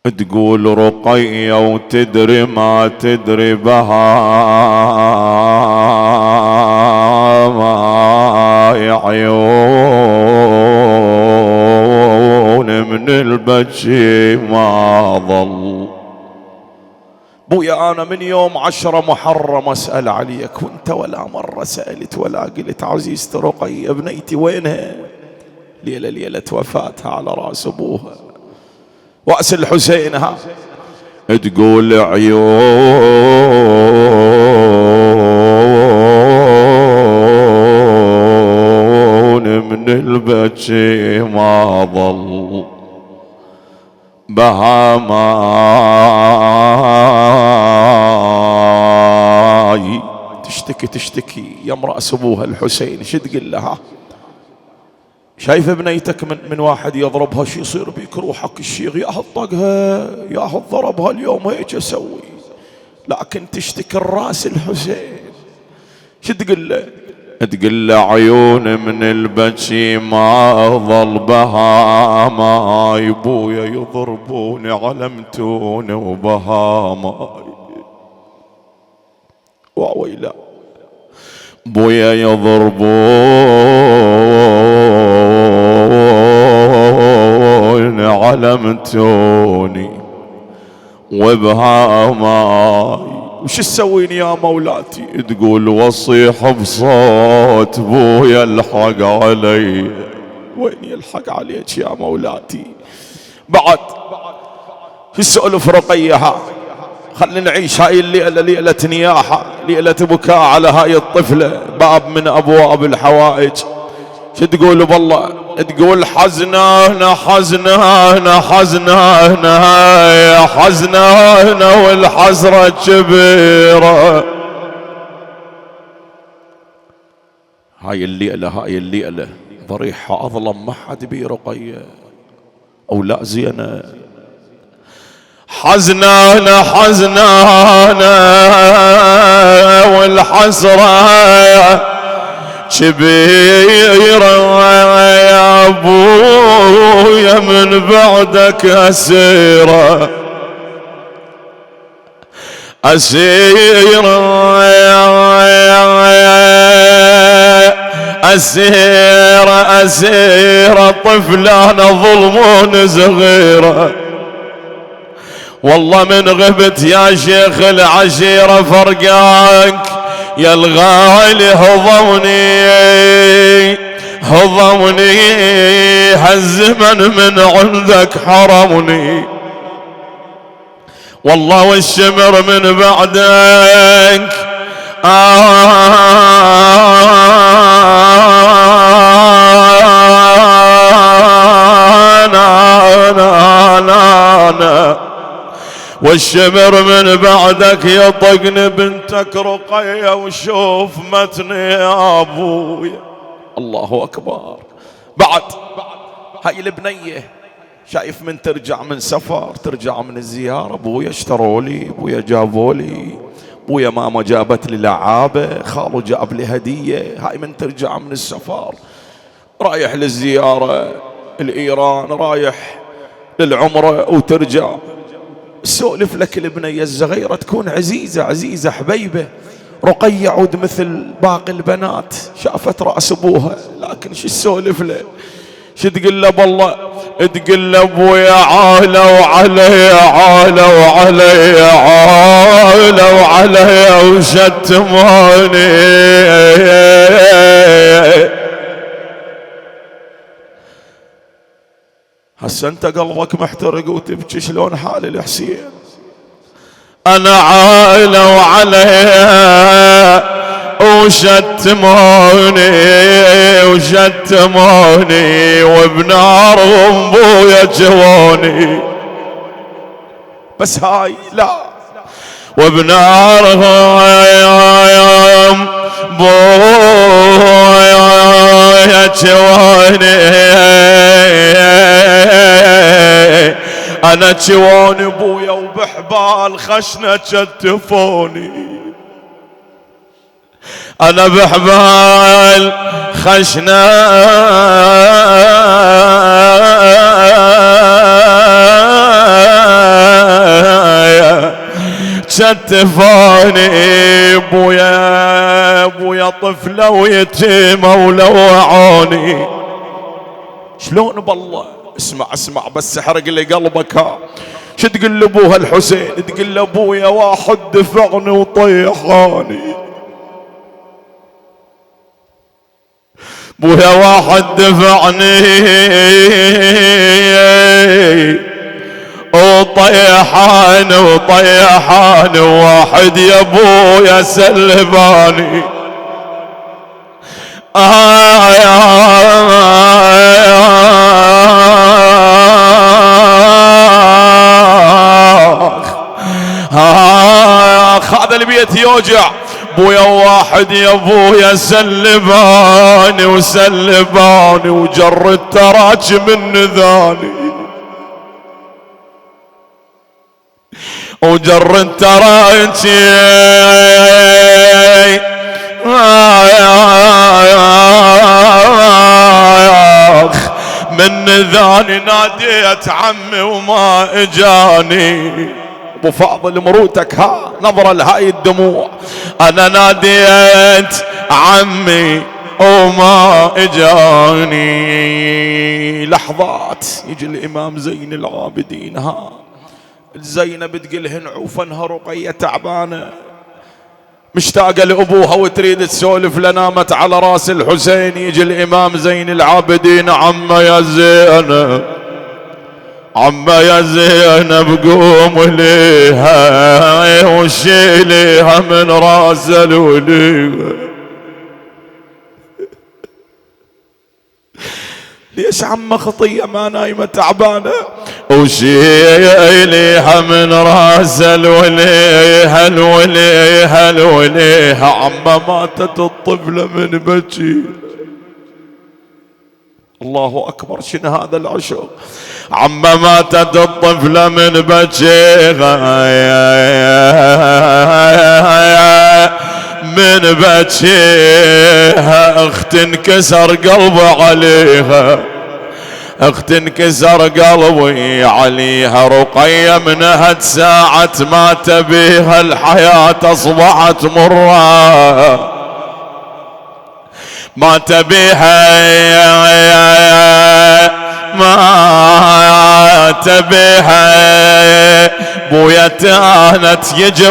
تقول رقية وتدري ما تدري بها ما عيون من البكي ما ظل. بويا أنا من يوم 10 محرم أسأل عليك وانت ولا مرة سألت ولا قلت عزيزتي رقية بنيتي وينها؟ ليلة وفاتها على رأس أبوها وأس الحسين. ها تقول عيون من البكي ما ظل بها ماي. تشتكي يا امرأة أبوها الحسين. شو تقول لها؟ شايفة بنيتك من واحد يضربها شي يصير بيك روحك الشيخ، يا هالطقها يا هالضربها اليوم هيك اسوي، لكن تشتكي الراس الحسين. شو تقول له؟ تقول له عيون من البكي ما ظل بها ماي، بويا يضربوني علمتوني وبها ماي. وويلا بويا يضربوني علمتوني وبها ماي. وش تسوين يا مولاتي؟ تقول وصيح بصوت بويا الحق علي. وين يلحق عليك يا مولاتي؟ بعد شو السؤال في رقيها؟ خلينا نعيش هاي الليلة ليلة نياحة، ليلة بكاء على هاي الطفلة، باب من أبواب الحوائج. شو تقول بالله؟ تقول حزنانا حزنانا حزنانا يا حزنانا والحسرة كبيرة. هاي الليلة ضريحها أظلم ما حد بي رقية أو لا زينة. حزنانا حزنانا والحسرة كبيرة يا أبويا من بعدك أسيرة أسيرة أسيرة أسيرة طفلانة ظلمون صغيرة. والله من غبت يا شيخ العشيرة فرقاك يا الغالي هضمني هالزمن من عندك حرمني. والله والشمر من بعدك والشمر من بعدك يطقني بنتك رقية وشوف متني يا أبويا. الله أكبر. بعد هاي البنية شايف من ترجع من سفر، ترجع من الزيارة، أبويا اشتروا لي، أبويا جابوا لي، أبويا ماما جابت لي لعابة، خالو جاب لي هدية. هاي من ترجع من السفر رايح للزيارة الإيران، رايح للعمرة وترجع سولف لك البنية الصغيرة تكون عزيزة حبيبة. رقية عود مثل باقي البنات، شافت رأس أبوها لكن شو تسولف له؟ شو تقول له بالله؟ تقول له أبويا عالوا علي عالوا علي عالوا علي وشتموني. هسه انت قلبك محترق وتبكي، شلون حال الحسين؟ انا عالوا عليها وشتموني وبنارهم بويا جووني. بس هاي لا، وبنارهم بويا جووني. أنا جواني بويا وبحبال خشنة شتفوني، أنا بحبال خشنة شتفاني بويا طفلة ويتيمة ولوعوني. شلون بالله؟ اسمع بس احرق لي قلبك. ها شو تقول لابوها الحسين؟ تقول لابويا واحد دفعني وطيحاني، بويا واحد دفعني وطيحاني واحد يا ابويا سلباني. هذا البيت يوجع. بويا واحد يا ابويا سلباني وجر التراج من ذاني، وجر التراج من ذاني. ناديت عمي وما اجاني. ابو فاضل مروتك ها نظرة لهاي الدموع. انا ناديت عمي وما اجاني. لحظات يجي الامام زين العابدين. ها زينب تقلهن عوفنها رقية تعبانة مشتاقة لأبوها وتريد تسولف لنامت على راس الحسين. يجي الإمام زين العابدين. عم يا زينب قوم ليها وشيليها من راس الوليها. ليش عم خطية ما نايمة تعبانة؟ وشيليها من راس الوليها عم ماتت الطفلة من بكي. الله أكبر. شنو هذا العشق؟ عم ماتت الطفلة من بكيها اخت انكسر قلبي عليها، اخت انكسر قلبي عليها. رقية منها ساعة ما تبيها الحياة أصبحت مرة، ما تبيها بويا تانت يجي